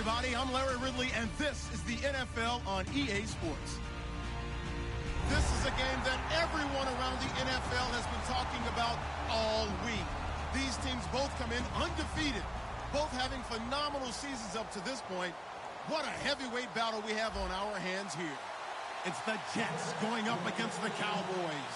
everybody. I'm Larry Ridley, and this is the NFL on EA Sports. This is a game that everyone around the NFL has been talking about all week. These teams both come in undefeated, both having phenomenal seasons up to this point. What a heavyweight battle we have on our hands here. It's the Jets going up against the Cowboys.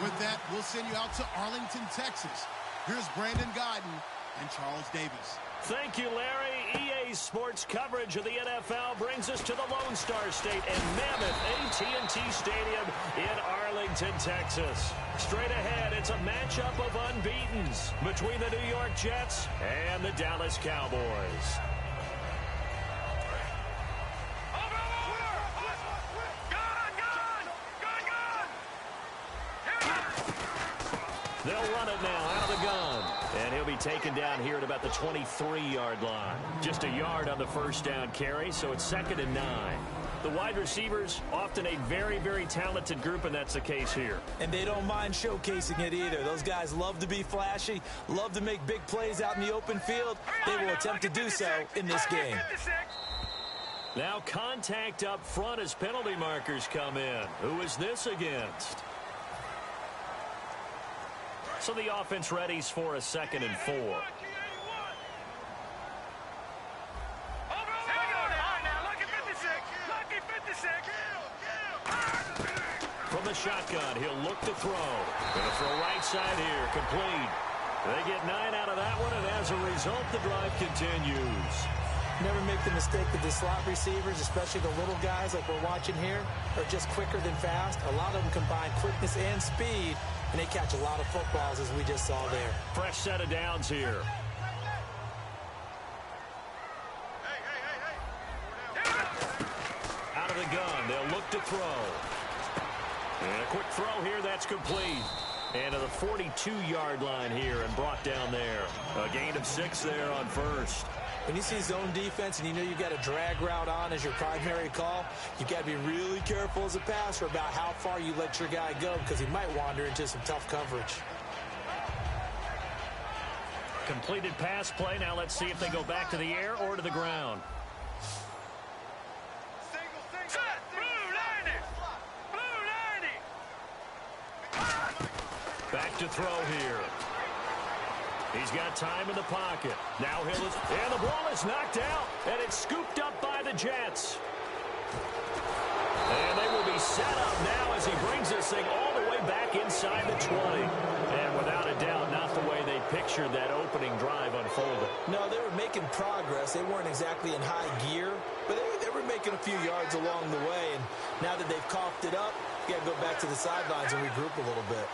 With that, we'll send you out to Arlington, Texas. Here's Brandon Godden and Charles Davis. Thank you, Larry. EA Sports coverage of the NFL brings us to the Lone Star State and Mammoth AT&T Stadium in Arlington, Texas. Straight ahead, it's a matchup of unbeatens between the New York Jets and the Dallas Cowboys. They'll run it now out of the gun. And he'll be taken down here at about the 23-yard line. Just a yard on the first down carry, so it's 2nd and 9. The wide receivers, often a very, very talented group, and that's the case here. And they don't mind showcasing it either. Those guys love to be flashy, love to make big plays out in the open field. They will attempt to do so in this game. Now contact up front as penalty markers come in. Who is this against? So the offense readies for a 2nd and 4. From the shotgun, he'll look to throw. Gonna throw right side here, complete. They get 9 out of that one, and as a result, the drive continues. Never make the mistake that the slot receivers, especially the little guys like we're watching here, are just quicker than fast. A lot of them combine quickness and speed, and they catch a lot of footballs, as we just saw there. Fresh set of downs here. Out of the gun, they'll look to throw. And a quick throw here, that's complete. And to the 42-yard line here and brought down there. A gain of 6 there on first. When you see zone defense and you know you've got a drag route on as your primary call, you've got to be really careful as a passer about how far you let your guy go because he might wander into some tough coverage. Completed pass play. Now let's see if they go back to the air or to the ground. Back to throw here. He's got time in the pocket. Now and the ball is knocked out, and it's scooped up by the Jets. And they will be set up now as he brings this thing all the way back inside the 20. And without a doubt, not the way they pictured that opening drive unfolded. No, they were making progress. They weren't exactly in high gear, but they were making a few yards along the way. And now that they've coughed it up, you got to go back to the sidelines and regroup a little bit.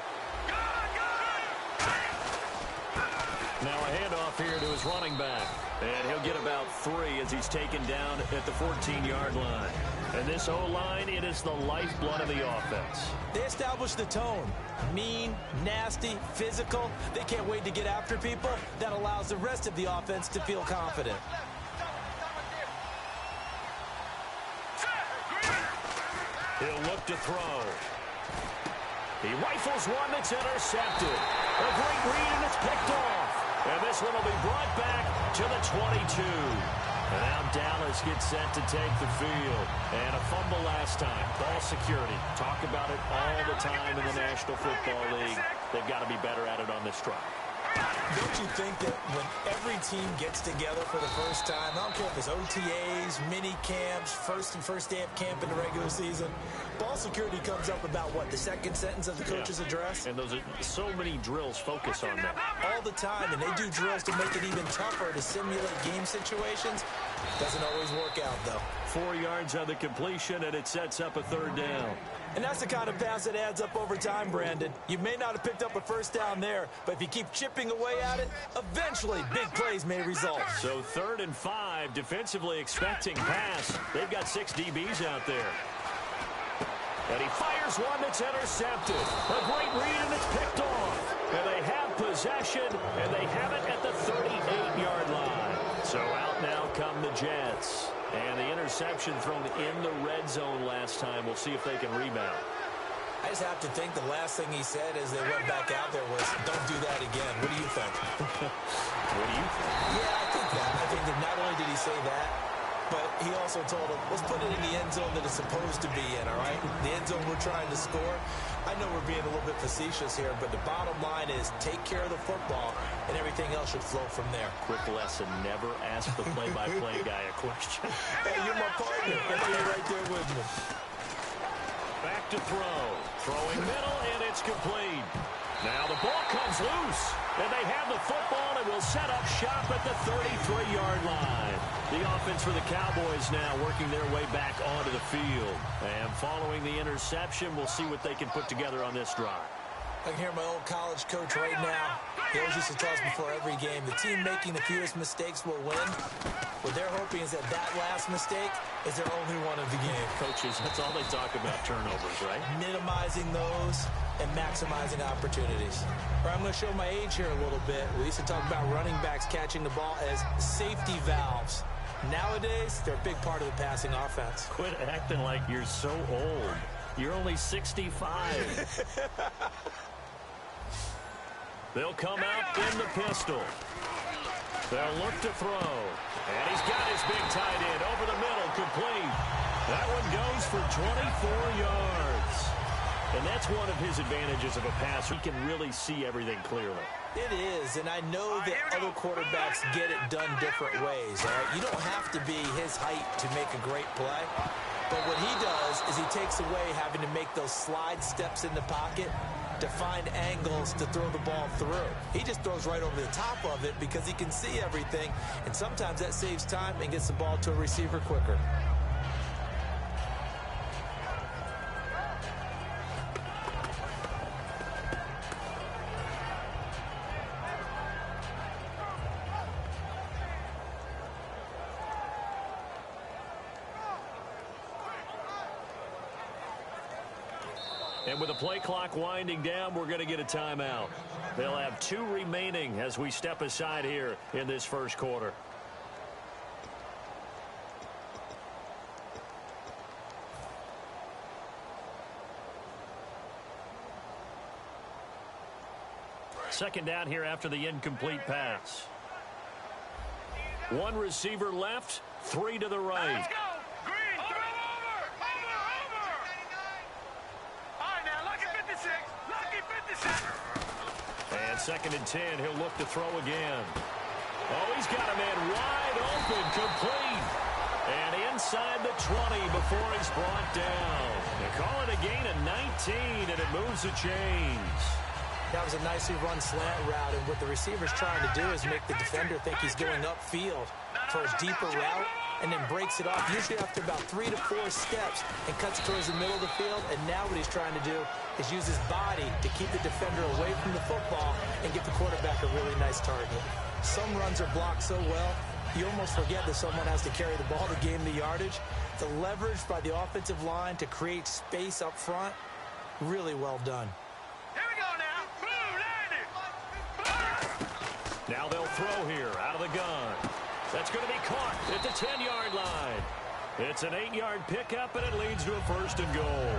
Now a handoff here to his running back. And he'll get about 3 as he's taken down at the 14-yard line. And this O-line, it is the lifeblood of the offense. They established the tone. Mean, nasty, physical. They can't wait to get after people. That allows the rest of the offense to feel confident. He'll look to throw. He rifles one that's intercepted. A great read, and it's picked off. And this one will be brought back to the 22. And now Dallas gets set to take the field. And a fumble last time. Ball security. Talk about it all the time in the National Football League. They've got to be better at it on this drive. Don't you think that when every team gets together for the first time, I don't care if it's OTAs, mini camps, first day of camp in the regular season, ball security comes up about what, the second sentence of the coach's address? And those are so many drills focus on that. All the time, and they do drills to make it even tougher to simulate game situations. Doesn't always work out, though. 4 yards on the completion, and it sets up a 3rd down. And that's the kind of pass that adds up over time, Brandon. You may not have picked up a first down there, but if you keep chipping away at it, eventually big plays may result. So 3rd and 5, defensively expecting pass. They've got 6 DBs out there. And he fires one that's intercepted. A great read, and it's picked off. And they have possession, and they have it at the 38-yard line. So out now come the Jets. And the interception thrown in the red zone last time. We'll see if they can rebound. I just have to think the last thing he said as they went back out there was, don't do that again. What do you think? What do you think? Yeah, I think that. I think that not only did he say that, but he also told him, let's put it in the end zone that it's supposed to be in, all right? The end zone we're trying to score. I know we're being a little bit facetious here, but the bottom line is take care of the football, and everything else should flow from there. Quick lesson, never ask the play-by-play guy a question. Hey, you're my partner. I know you're right there with me. Back to throw. Throwing middle, and it's complete. Now the ball comes loose, and they have the football and will set up shop at the 33-yard line. The offense for the Cowboys now working their way back onto the field. And following the interception, we'll see what they can put together on this drive. I can hear my old college coach right now. He always used to tell us before every game, the team making the fewest mistakes will win. What they're hoping is that that last mistake is their only one of the game. Coaches, that's all they talk about, turnovers, right? Minimizing those and maximizing opportunities. I'm going to show my age here a little bit. We used to talk about running backs catching the ball as safety valves. Nowadays, they're a big part of the passing offense. Quit acting like you're so old. You're only 65. They'll come out in the pistol. They'll look to throw. And he's got his big tight end over the middle, complete. That one goes for 24 yards. And that's one of his advantages of a pass. He can really see everything clearly. It is, and I know that other quarterbacks get it done different ways. All right? You don't have to be his height to make a great play. But what he does is he takes away having to make those slide steps in the pocket to find angles to throw the ball through. He just throws right over the top of it because he can see everything, and sometimes that saves time and gets the ball to a receiver quicker. And with the play clock winding down, we're going to get a timeout. They'll have 2 remaining as we step aside here in this first quarter. Second down here after the incomplete pass. 1 receiver left, 3 to the right. Let's go. Green, throw over. All right, now, lucky 56. Lucky 56. And second and 10, he'll look to throw again. Oh, he's got a man wide open, complete. And inside the 20 before he's brought down. They call it a gain of 19, and it moves the chains. That was a nicely run slant route, and what the receiver's trying to do is make the defender think he's going upfield for a deeper route, and then breaks it off, usually after about 3 to 4 steps, and cuts towards the middle of the field. And now what he's trying to do is use his body to keep the defender away from the football and get the quarterback a really nice target. Some runs are blocked so well, you almost forget that someone has to carry the ball to gain the yardage. The leverage by the offensive line to create space up front, really well done. Here we go now. Blue, landed. Now they'll throw here out of the gun. That's going to be caught at the 10-yard line. It's an 8-yard pickup, and it leads to a first and goal.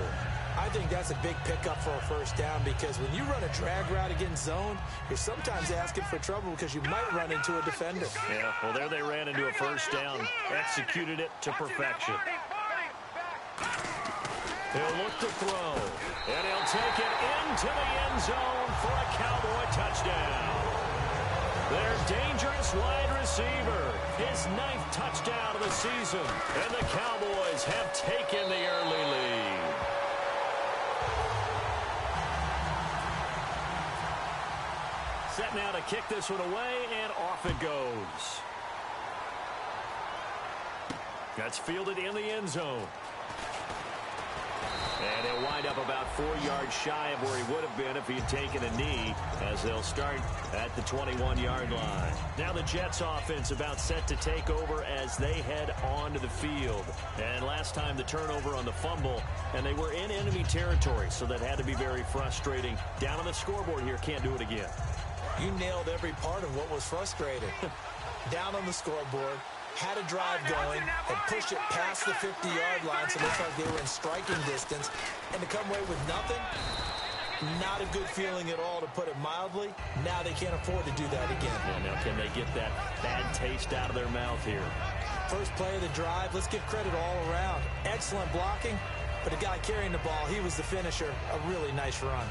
I think that's a big pickup for a first down, because when you run a drag route against zone, you're sometimes asking for trouble because you might run into a defender. Yeah, well, there they ran into a first down, executed it to perfection. He'll look to throw, and he'll take it into the end zone for a Cowboy touchdown. Their dangerous wide receiver, his 9th touchdown of the season, and the Cowboys have taken the early lead. Set now to kick this one away, and off it goes. That's fielded in the end zone. And he'll wind up about 4 yards shy of where he would have been if he had taken a knee, as they'll start at the 21-yard line. Now the Jets offense about set to take over as they head onto the field. And last time the turnover on the fumble, and they were in enemy territory, so that had to be very frustrating. Down on the scoreboard here, can't do it again. You nailed every part of what was frustrating. Down on the scoreboard, had a drive going, and pushed it past the 50-yard line, so it looks like they were in striking distance. And to come away with nothing, not a good feeling at all, to put it mildly. Now they can't afford to do that again. Yeah, now can they get that bad taste out of their mouth here? First play of the drive, let's give credit all around. Excellent blocking, but the guy carrying the ball, he was the finisher. A really nice run.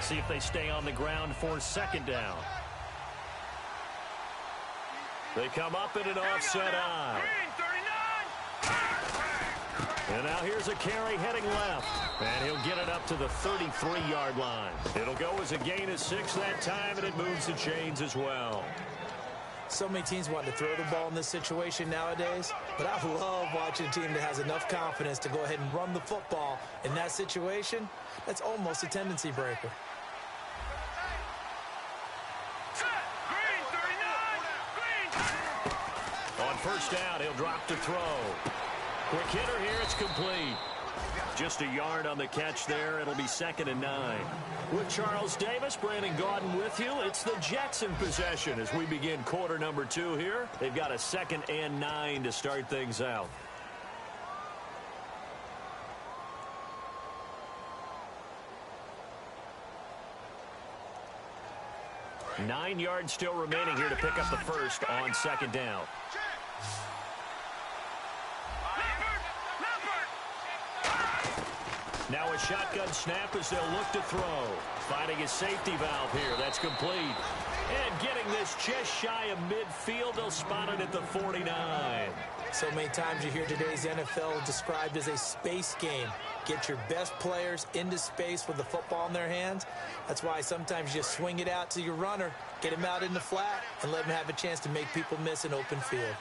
See if they stay on the ground for second down. They come up in an offset eye. And now here's a carry heading left. And he'll get it up to the 33-yard line. It'll go as a gain of 6 that time, and it moves the chains as well. So many teams want to throw the ball in this situation nowadays, but I love watching a team that has enough confidence to go ahead and run the football. In that situation, that's almost a tendency breaker. On first down, he'll drop to throw. Quick hitter here, it's complete. Just a yard on the catch there. It'll be 2nd and 9. With Charles Davis, Brandon Gaudin with you. It's the Jets in possession as we begin quarter number 2 here. They've got a 2nd and 9 to start things out. Nine yards still remaining here to pick up the first on second down. Now a shotgun snap as they'll look to throw. Finding a safety valve here. That's complete. And getting this just shy of midfield. They'll spot it at the 49. So many times you hear today's NFL described as a space game. Get your best players into space with the football in their hands. That's why sometimes you swing it out to your runner, get him out in the flat, and let him have a chance to make people miss an open field.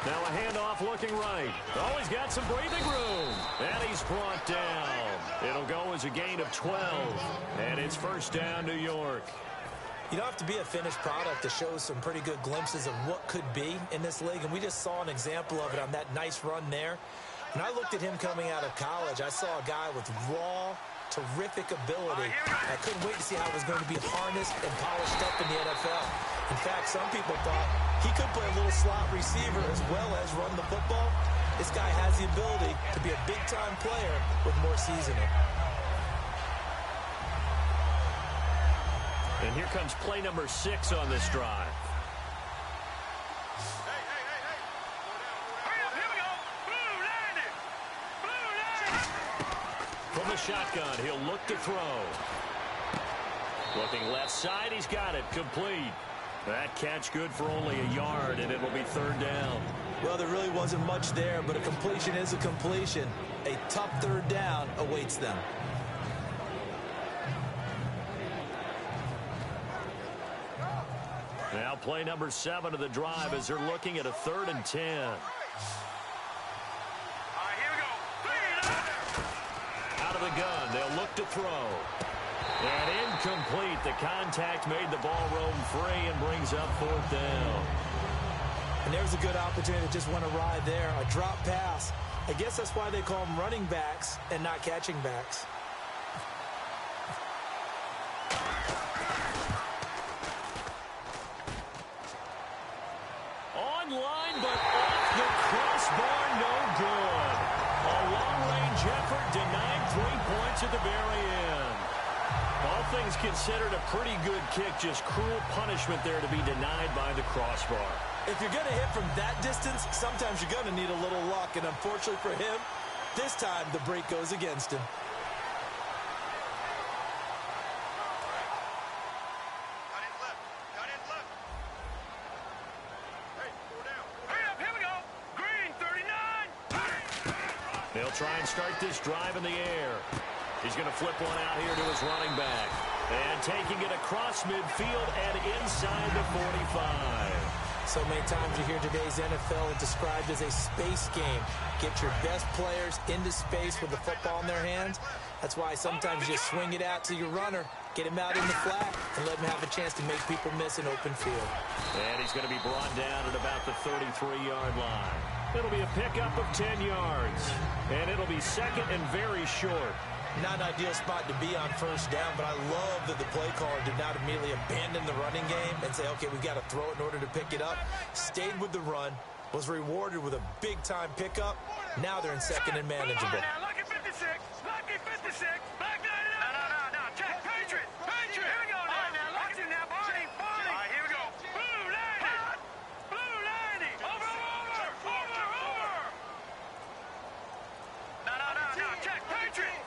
Now a handoff looking right. Oh, he's got some breathing room. And he's brought down. It'll go as a gain of 12. And it's first down, New York. You don't have to be a finished product to show some pretty good glimpses of what could be in this league, and we just saw an example of it on that nice run there. When I looked at him coming out of college, I saw a guy with raw, terrific ability. I couldn't wait to see how it was going to be harnessed and polished up in the NFL. In fact, some people thought he could play a little slot receiver as well as run the football. This guy has the ability to be a big-time player with more seasoning. And here comes play number 6 on this drive. From the shotgun, he'll look to throw. Looking left side, he's got it. Complete. That catch good for only a yard, and it will be 3rd down. Well, there really wasn't much there, but a completion is a completion. A tough 3rd down awaits them. Now play number 7 of the drive as they're looking at a 3rd and 10. Out of the gun, they'll look to throw. And incomplete. The contact made the ball roam free and brings up 4th down. And there's a good opportunity to just want to ride there. A drop pass. I guess that's why they call them running backs and not catching backs. Line, but off the crossbar, no good. A long-range effort denied 3 points at the very end. All things considered, a pretty good kick, just cruel punishment there to be denied by the crossbar. If you're going to hit from that distance, sometimes you're going to need a little luck, and unfortunately for him, this time the break goes against him. They'll try and start this drive in the air. He's going to flip one out here to his running back. And taking it across midfield and inside the 45. So many times you hear today's NFL described as a space game. Get your best players into space with the football in their hands. That's why sometimes you swing it out to your runner, get him out in the flat, and let him have a chance to make people miss an open field. And he's going to be brought down at about the 33-yard line. It'll be a pickup of 10 yards. And it'll be 2nd and very short. Not an ideal spot to be on first down, but I love that the play caller did not immediately abandon the running game and say, okay, we got to throw it in order to pick it up. Stayed with the run, was rewarded with a big-time pickup. Now they're in second and manageable. Now, lucky 56. Lucky 56. Back no. Check. Patriot. Here we go now. Watch him now. Barney. All right, here we go. Blue 90. Blue 90. Over. No. Check. Patriot.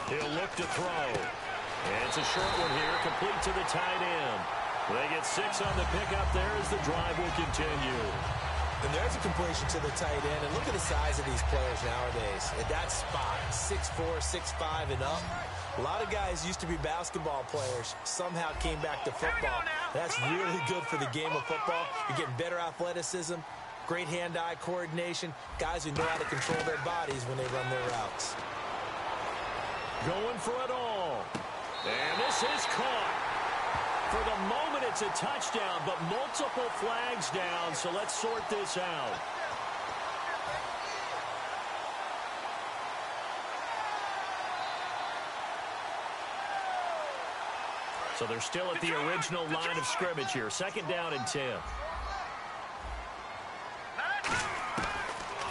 He'll look to throw. And it's a short one here, complete to the tight end. They get 6 on the pickup there as the drive will continue. And there's a completion to the tight end. And look at the size of these players nowadays. At that spot, 6'4", 6'5", and up. A lot of guys used to be basketball players, somehow came back to football. That's really good for the game of football. You're getting better athleticism, great hand-eye coordination, guys who know how to control their bodies when they run their routes. Going for it all. And this is caught. For the moment, it's a touchdown, but multiple flags down, so let's sort this out. So they're still at the original line of scrimmage here. 2nd down and 10.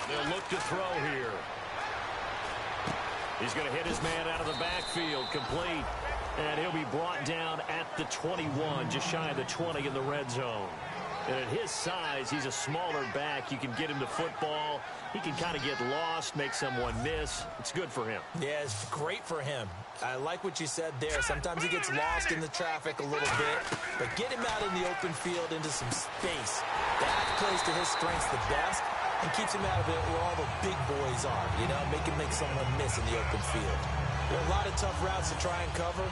They'll look to throw here. He's going to hit his man out of the backfield, complete. And he'll be brought down at the 21, just shy of the 20 in the red zone. And at his size, he's a smaller back. You can get him to football. He can kind of get lost, make someone miss. It's good for him. Yeah, it's great for him. I like what you said there. Sometimes he gets lost in the traffic a little bit. But get him out in the open field into some space. That plays to his strengths the best and keeps him out of it where all the big boys are. You know, make someone miss in the open field. There are a lot of tough routes to try and cover.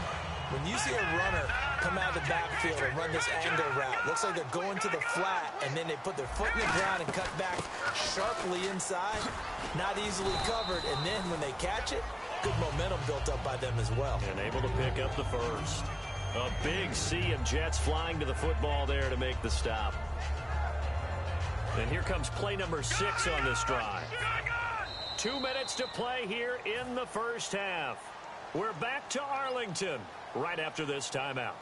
When you see a runner come out of the backfield and run this angle route, looks like they're going to the flat, and then they put their foot in the ground and cut back sharply inside, not easily covered, and then when they catch it, good momentum built up by them as well. And able to pick up the first. A big sea of Jets flying to the football there to make the stop. And here comes play number 6 on this drive. 2 minutes to play here in the first half. We're back to Arlington right after this timeout.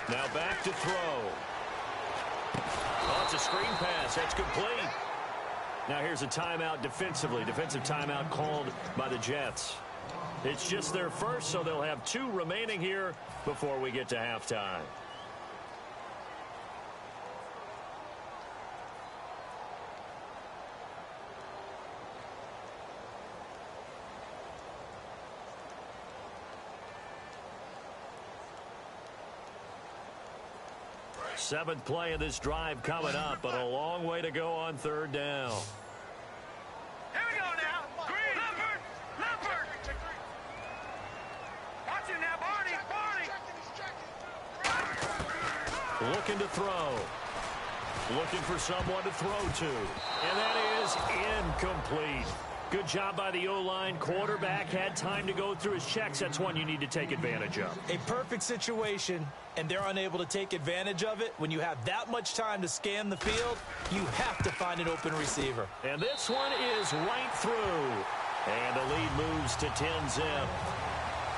Now back to throw. Oh, it's a screen pass. That's complete. Now here's a timeout defensively. Defensive timeout called by the Jets. It's just their first, so they'll have 2 remaining here before we get to halftime. Seventh play of this drive coming up, but a long way to go on 3rd down. Here we go now. Green. Leopard. Watch him now, Barney. Looking to throw. Looking for someone to throw to. And that is incomplete. Good job by the O-line. Quarterback had time to go through his checks. That's one you need to take advantage of. A perfect situation, and they're unable to take advantage of it. When you have that much time to scan the field, you have to find an open receiver. And this one is right through. And the lead moves to 10-zip.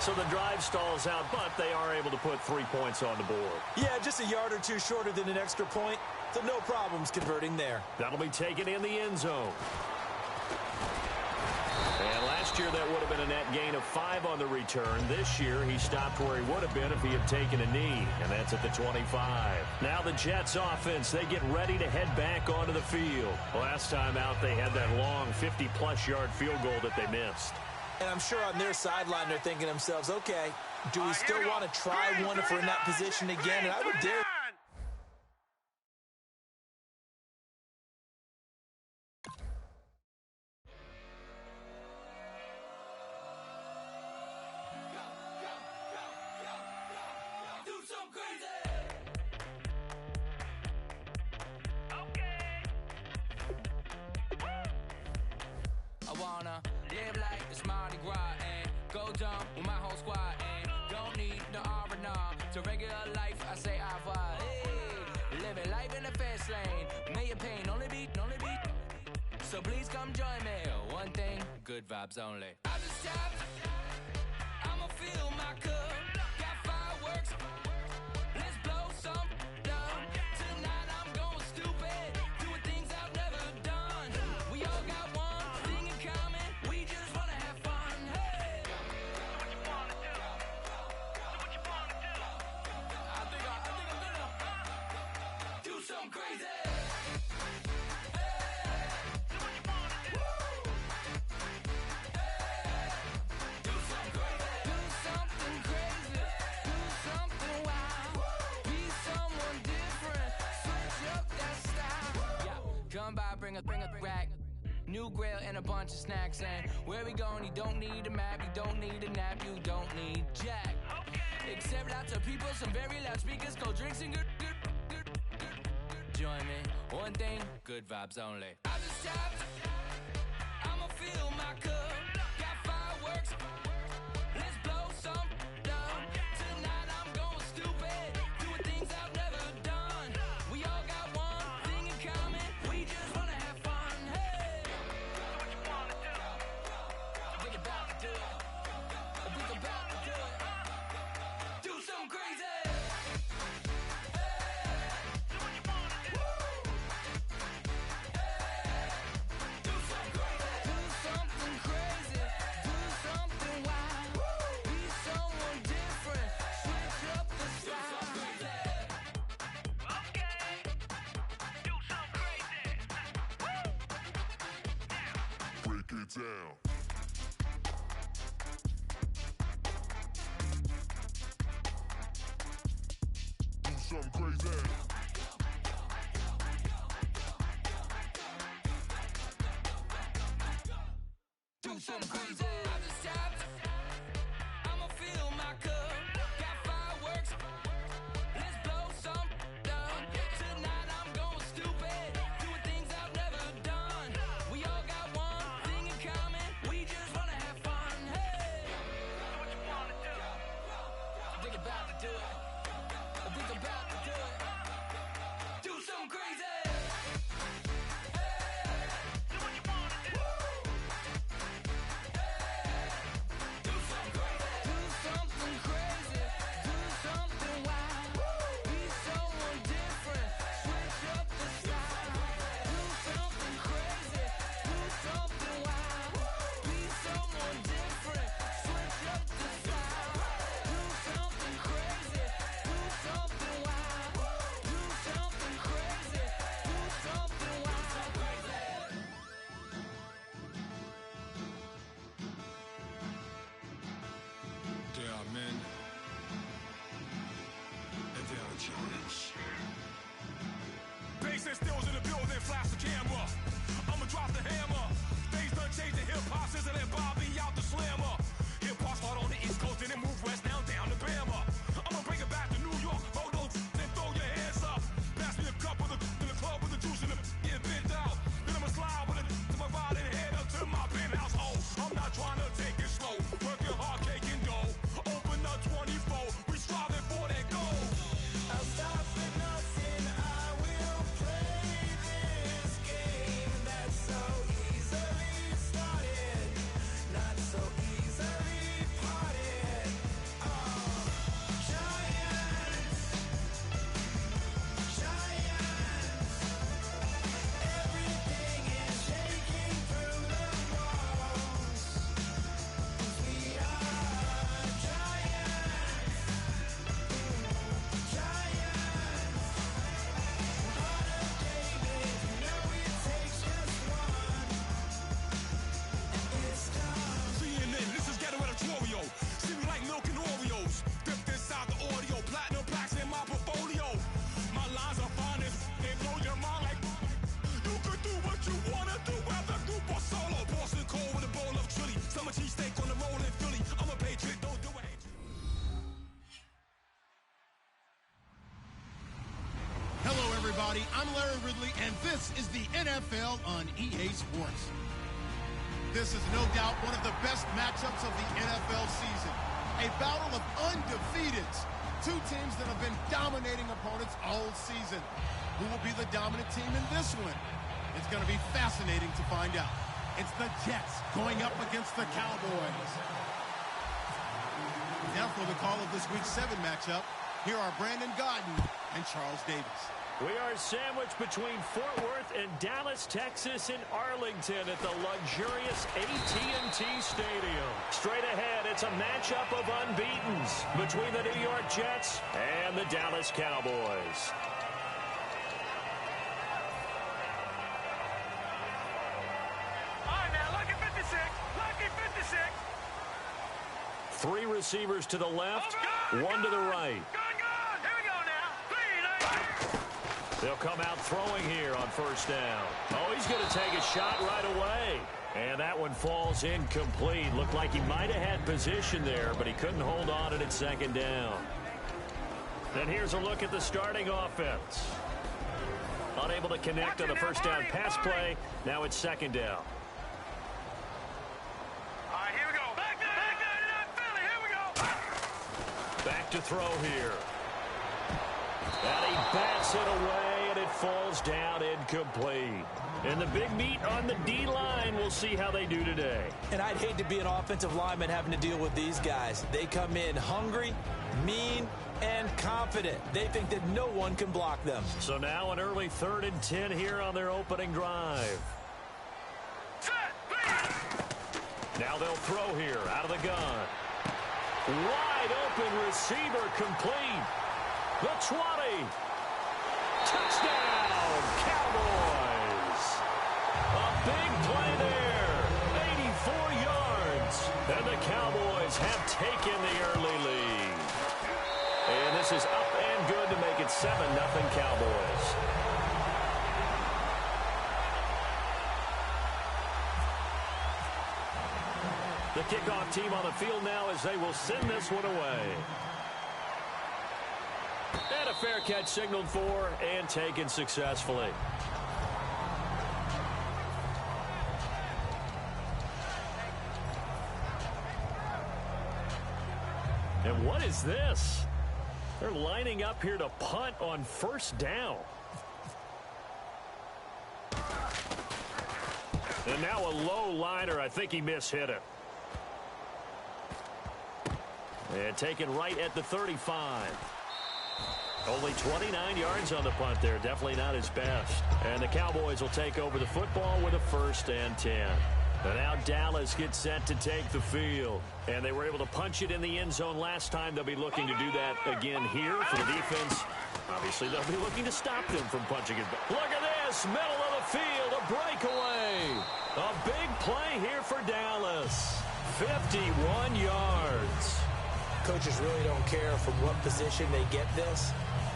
So the drive stalls out, but they are able to put 3 points on the board. Yeah, just a yard or 2 shorter than an extra point, so no problems converting there. That'll be taken in the end zone. And last year that would have been a net gain of 5 on the return. This year he stopped where he would have been if he had taken a knee, and that's at the 25. Now the Jets offense, they get ready to head back onto the field. Last time out they had that long 50-plus yard field goal that they missed. And I'm sure on their sideline they're thinking to themselves, okay, do we still want to try one if we're in that position again? And I would dare. I wanna live like it's Mardi Gras and go jump with my whole squad and So please come join me. One thing, good vibes only. I just tapped, I'ma fill my cup. Got fireworks, let's blow some up. Tonight I'm going stupid, doing things I've never done. We all got one thing in common, we just wanna have fun. Hey, What you wanna do? What you wanna do? I think I'm gonna do something crazy. Come by, bring a rack. New grill and a bunch of snacks. And where we going, you don't need a map, you don't need a nap, you don't need jack. Except lots of people, some very loud speakers, cold drinks and good. Join me, one thing, good vibes only. I just tapped, I'ma fill my cup. Got fireworks, let's blow some up. Tonight I'm going stupid, doing things I've never done. We all got one thing in common, we just wanna have fun. Hey, What you wanna do? think about to do it. Think about to do it. Do something crazy. What you wanna do? Do something crazy. Do something wild. Be someone different. Switch up the style. Okay. Do something crazy. Break it down. Do something crazy. Do something crazy. I just tapped, I'ma fill my cup. Got fireworks, let's blow some up. Tonight I'm going stupid, doing things I've never done. We all got one thing in common, we just wanna have fun. Hey, What you wanna do? think about to do it. Think about to do it. Do something crazy. What you wanna do? Do something crazy. Do something wild. Be someone different. Switch up the style. Do something crazy. Do something wild. Be someone different. Switch up the style. Do something crazy. Do something wild. Do something crazy. Do something wild. There are men, and there are giants. Bass and stills in the building, flash the camera. I'ma drop the hammer. Things done changed in hip-hop, sizzle and Bobby out the slammer. Hip-hop start on the East Coast and then move west, now down to Bama. I'ma bring it back to New York, roll those and throw your hands up. Pass me a cup of the in the club with the juice in the get bent out. Then I'ma slide with it to my ride and head up to my penthouse. Oh, I'm not trying to take it slow, working hard, cake and dough. Open up 24, we striving for that goal. I'll stop for nothing. I will play this game that's so easily started, not so easily parted. Giants, giants. Everything is shaking through the walls. We are giants, giants. Heart of David, you know it takes just one. It's time. CNN, this is Ghetto Editorial. See me like milk and Oreos. Dipped inside the audio, platinum plaques in my portfolio. My lines are finest, they blow your mind like. You could do what you wanna do, whether group or solo. Boston cold with a bowl of chili. Summer cheesesteak on the roll in Philly. I'm a patriot, don't do it. Hello, everybody. I'm Larry Ridley, and this is the NFL on EA Sports. This is no doubt one of the best matchups of the NFL season. A battle of undefeateds. Two teams that have been dominating opponents all season. Who will be the dominant team in this one? It's going to be fascinating to find out. It's the Jets going up against the Cowboys. Now for the call of this Week 7 matchup, here are Brandon Gaudin and Charles Davis. We are sandwiched between Fort Worth and Dallas, Texas in Arlington at the luxurious AT&T Stadium. Straight ahead, it's a matchup of unbeatens between the New York Jets and the Dallas Cowboys. All right, now, lucky 56. Lucky 56. 3 receivers to the left, 1 to the right. Good. Here we go now. 3, 9. They'll come out throwing here on first down. Oh, he's going to take a shot right away. And that one falls incomplete. Looked like he might have had position there, but he couldn't hold on at second down. And here's a look at the starting offense. Unable to connect on the first down pass play. Now it's second down. All right, here we go. Back 99 Philly. Here we go. Back to throw here. And he bats it away, and it falls down incomplete. And the big meat on the D-line, we'll see how they do today. And I'd hate to be an offensive lineman having to deal with these guys. They come in hungry, mean, and confident. They think that no one can block them. So now an early 3rd and 10 here on their opening drive. Now they'll throw here out of the gun. Wide open receiver complete. The 20. Touchdown, Cowboys. A big play there. 84 yards. And the Cowboys have taken the early lead. And this is up and good to make it 7-0 Cowboys. The kickoff team on the field now as they will send this one away. And a fair catch signaled for and taken successfully. And what is this? They're lining up here to punt on first down. And now a low liner. I think he mishit it. And taken right at the 35. Only 29 yards on the punt there. Definitely not his best. And the Cowboys will take over the football with a 1st and 10. And now Dallas gets set to take the field. And they were able to punch it in the end zone last time. They'll be looking to do that again here for the defense. Obviously, they'll be looking to stop them from punching it back. Look at this. Middle of the field. A breakaway. A big play here for Dallas. 51 yards. Coaches really don't care from what position they get this.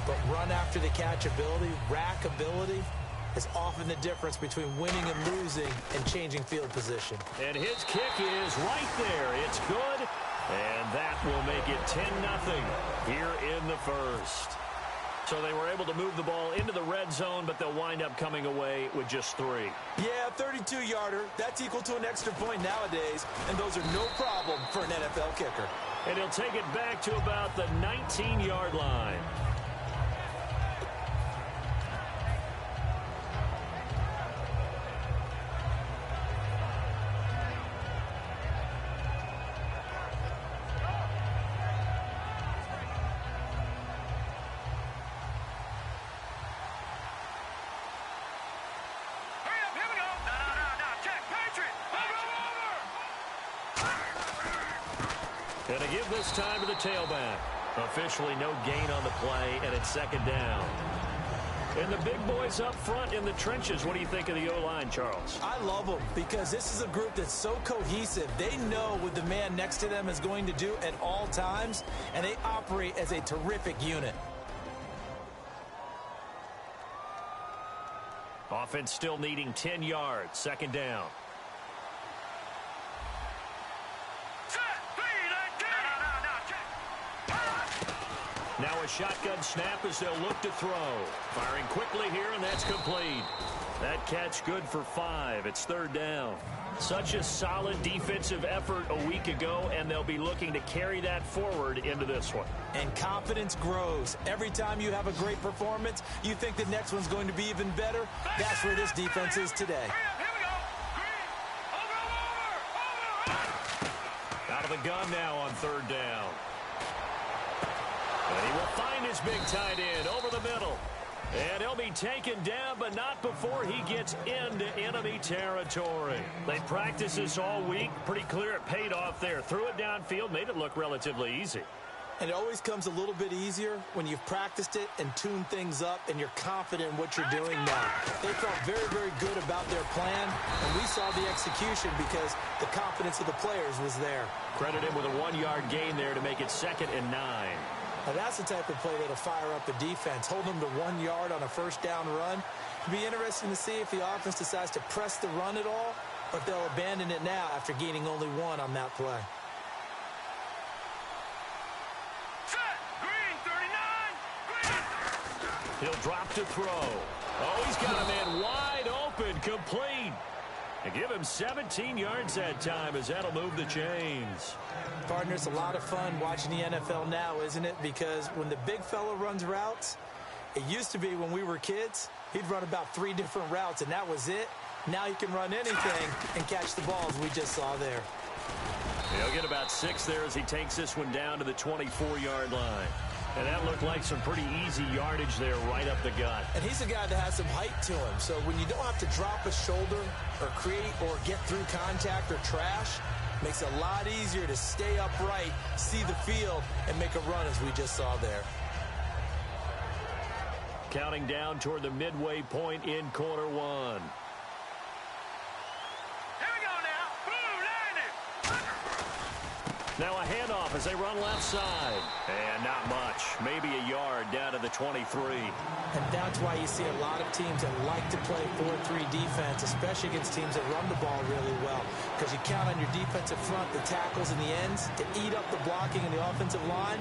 But run after the catch ability, rack ability, is often the difference between winning and losing and changing field position. And his kick is right there. It's good. And that will make it 10-0 here in the first. So they were able to move the ball into the red zone, but they'll wind up coming away with just 3. Yeah, 32-yarder. That's equal to an extra point nowadays, and those are no problem for an NFL kicker. And he'll take it back to about the 19-yard line. And to give this time to the tailback. Officially no gain on the play, and it's second down. And the big boys up front in the trenches. What do you think of the O-line, Charles? I love them because this is a group that's so cohesive. They know what the man next to them is going to do at all times, and they operate as a terrific unit. Offense still needing 10 yards. Second down. Now a shotgun snap as they'll look to throw. Firing quickly here, and that's complete. That catch good for 5. It's third down. Such a solid defensive effort a week ago, and they'll be looking to carry that forward into this one. And confidence grows. Every time you have a great performance, you think the next one's going to be even better. That's where this defense is today. Out of the gun now on third down. And he will find his big tight end over the middle. And he'll be taken down, but not before he gets into enemy territory. They practiced this all week. Pretty clear it paid off there. Threw it downfield, made it look relatively easy. And it always comes a little bit easier when you've practiced it and tuned things up and you're confident in what you're doing now. They felt very, very good about their plan, and we saw the execution because the confidence of the players was there. Credit him with a 1-yard gain there to make it 2nd and 9. Now, that's the type of play that'll fire up the defense. Hold them to 1 yard on a first down run. It'll be interesting to see if the offense decides to press the run at all, or if they'll abandon it now after gaining only 1 on that play. Set. Green, 39. Green. He'll drop to throw. Oh, he's got a man wide open, complete. And give him 17 yards that time as that'll move the chains. Partner, it's a lot of fun watching the NFL now, isn't it? Because when the big fella runs routes, it used to be when we were kids, he'd run about 3 different routes, and that was it. Now he can run anything and catch the balls we just saw there. He'll get about 6 there as he takes this one down to the 24-yard line. And that looked like some pretty easy yardage there right up the gut. And he's a guy that has some height to him. So when you don't have to drop a shoulder or create or get through contact or trash, makes it a lot easier to stay upright, see the field, and make a run as we just saw there. Counting down toward the midway point in quarter 1. Here we go now. Blue, 90. Now a handoff as they run left side. And not much. Maybe a yard down to the 23. And that's why you see a lot of teams that like to play 4-3 defense, especially against teams that run the ball really well. Because you count on your defensive front, the tackles and the ends, to eat up the blocking in the offensive line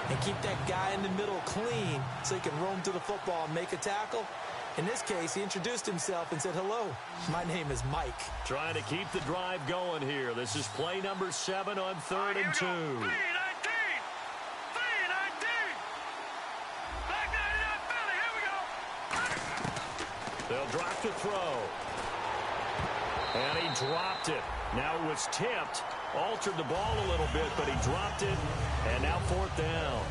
and keep that guy in the middle clean so he can roam to the football and make a tackle. In this case, he introduced himself and said, "Hello, my name is Mike." Trying to keep the drive going here. This is play number 7 on 3rd and 2. 319. 319. Back 99 Philly. Here we go. They'll drop to throw. And he dropped it. Now it was tipped. Altered the ball a little bit, but he dropped it. And now 4th down.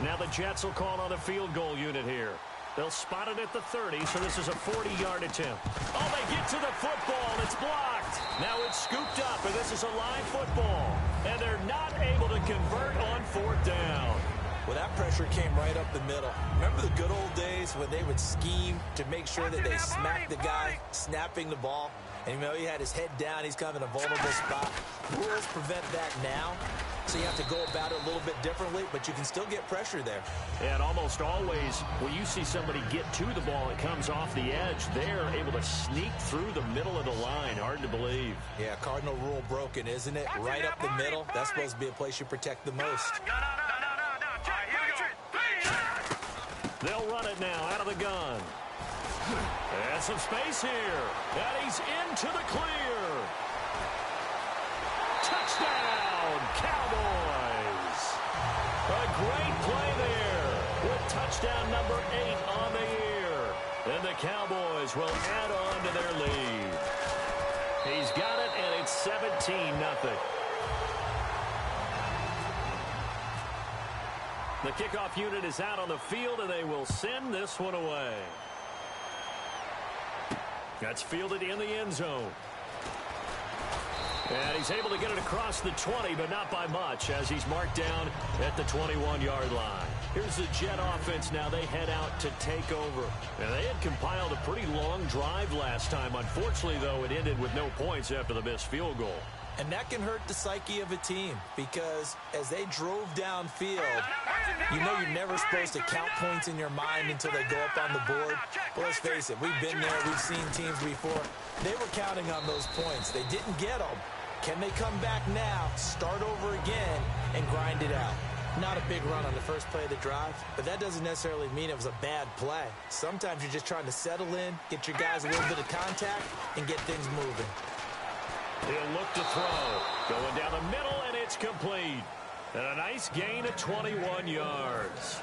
Now the Jets will call on a field goal unit here. They'll spot it at the 30, so this is a 40-yard attempt. Oh, they get to the football, and it's blocked. Now it's scooped up, and this is a live football. And they're not able to convert on 4th down. Well, that pressure came right up the middle. Remember the good old days when they would scheme to make sure that they smacked the guy snapping the ball? And, you know, he had his head down. He's kind of in a vulnerable spot. Rules prevent that now. So you have to go about it a little bit differently, but you can still get pressure there. And almost always, when you see somebody get to the ball and comes off the edge, they're able to sneak through the middle of the line. Hard to believe. Yeah, cardinal rule broken, isn't it? Right up the middle. That's supposed to be a place you protect the most. No. Check, Patriot. They'll run it now out of the gun. And some space here. And he's into the clear. Touchdown, Cowboys. A great play there with touchdown number 8 on the year. Then the Cowboys will add on to their lead. He's got it, and it's 17-0. The kickoff unit is out on the field, and they will send this one away. That's fielded in the end zone. And he's able to get it across the 20, but not by much, as he's marked down at the 21-yard line. Here's the Jet offense now. They head out to take over. And they had compiled a pretty long drive last time. Unfortunately, though, it ended with no points after the missed field goal. And that can hurt the psyche of a team, because as they drove downfield, you know you're never supposed to count points in your mind until they go up on the board. Well, let's face it, we've been there, we've seen teams before. They were counting on those points. They didn't get them. Can they come back now, start over again, and grind it out? Not a big run on the first play of the drive, but that doesn't necessarily mean it was a bad play. Sometimes you're just trying to settle in, get your guys a little bit of contact, and get things moving. He'll look to throw. Going down the middle, and it's complete. And a nice gain of 21 yards.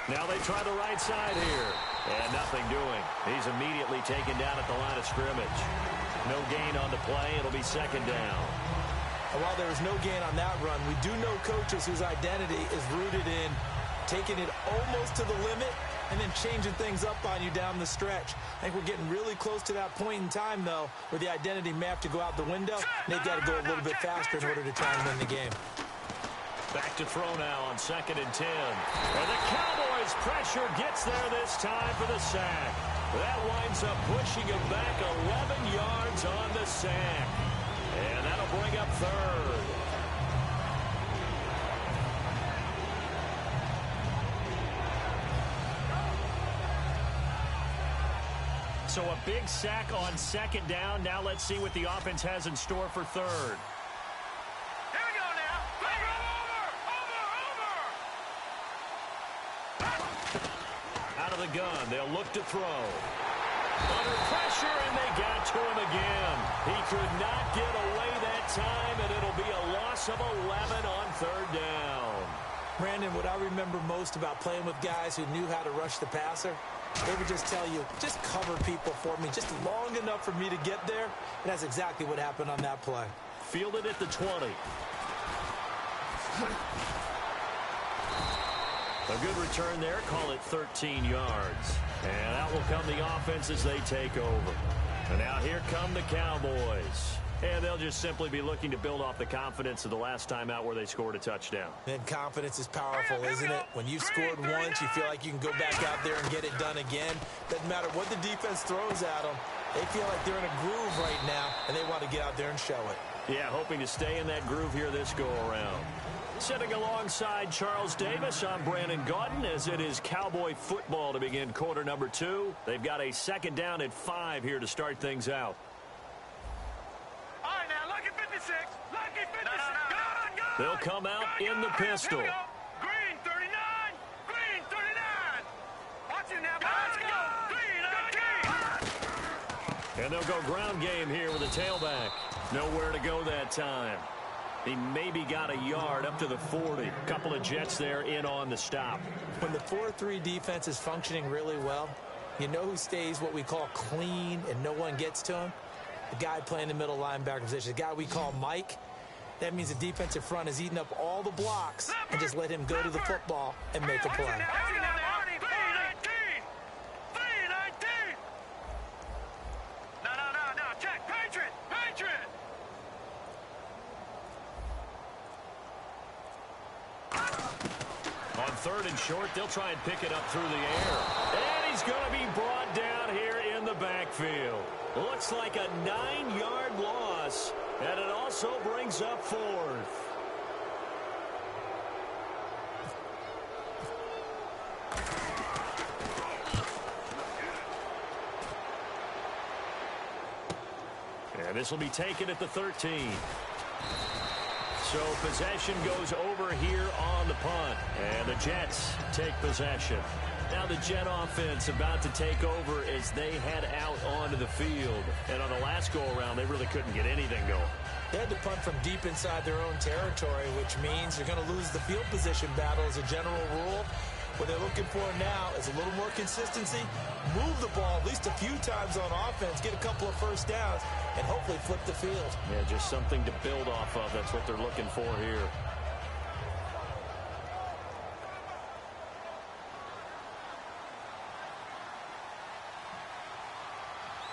Now they try the right side here. And nothing doing. He's immediately taken down at the line of scrimmage. No gain on the play. It'll be second down. And while there was no gain on that run, we do know coaches whose identity is rooted in taking it almost to the limit and then changing things up on you down the stretch. I think we're getting really close to that point in time, though, where the identity may have to go out the window. And they've got to go a little bit faster in order to try and win the game. Back to throw now on 2nd and 10. And the Cowboys' pressure gets there this time for the sack. That winds up pushing him back 11 yards on the sack. And that'll bring up third. So a big sack on 2nd down. Now let's see what the offense has in store for third. The gun. They'll look to throw. Under pressure, and they got to him again. He could not get away that time, and it'll be a loss of 11 on 3rd down. Brandon, what I remember most about playing with guys who knew how to rush the passer, they would just tell you, just cover people for me, just long enough for me to get there. And that's exactly what happened on that play. Fielded at the 20. A good return there. Call it 13 yards. And out will come the offense as they take over. And now here come the Cowboys. And they'll just simply be looking to build off the confidence of the last time out where they scored a touchdown. And confidence is powerful, isn't it? When you've scored once, you feel like you can go back out there and get it done again. Doesn't matter what the defense throws at them. They feel like they're in a groove right now, and they want to get out there and show it. Yeah, hoping to stay in that groove here this go-around. Sitting alongside Charles Davis, I'm Brandon Gaudin, as it is Cowboy football to begin quarter number 2. They've got a 2nd down at 5 here to start things out. All right, now, lucky 56. Lucky 56. Go. They'll come out in the pistol. Green 39. Green 39. Watch it now. Let's go. Green 19. And they'll go ground game here with a tailback. Nowhere to go that time. He maybe got a yard up to the 40. Couple of Jets there in on the stop. When the 4-3 defense is functioning really well, you know who stays what we call clean and no one gets to him? The guy playing the middle linebacker position, the guy we call Mike. That means the defensive front is eating up all the blocks and just let him go to the football and make a play. On 3rd and short, they'll try and pick it up through the air. And he's going to be brought down here in the backfield. Looks like a 9-yard loss, and it also brings up 4th. And this will be taken at the 13. So possession goes over here on the punt. And the Jets take possession. Now the Jet offense about to take over as they head out onto the field. And on the last go-around, they really couldn't get anything going. They had to punt from deep inside their own territory, which means they're going to lose the field position battle as a general rule. What they're looking for now is a little more consistency, move the ball at least a few times on offense, get a couple of first downs, and hopefully flip the field. Yeah, just something to build off of. That's what they're looking for here.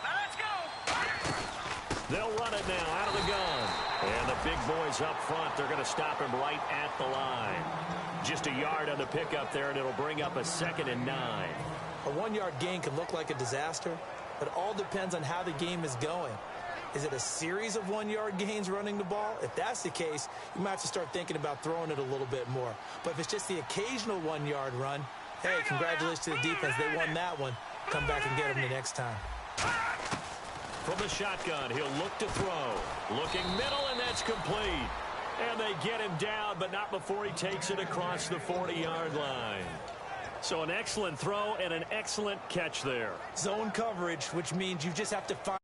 Now let's go. They'll run it now out of the gun. And the big boys up front, they're going to stop him right at the line. Just a yard on the pickup there, and it'll bring up a 2nd and 9. A 1-yard gain can look like a disaster, but it all depends on how the game is going. Is it a series of 1-yard gains running the ball? If that's the case, you might have to start thinking about throwing it a little bit more. But if it's just the occasional 1-yard run, hey, congratulations to the defense. They won that one. Come back and get them the next time. From the shotgun, he'll look to throw. Looking middle, and that's complete. And they get him down, but not before he takes it across the 40-yard line. So an excellent throw and an excellent catch there. Zone coverage, which means you just have to find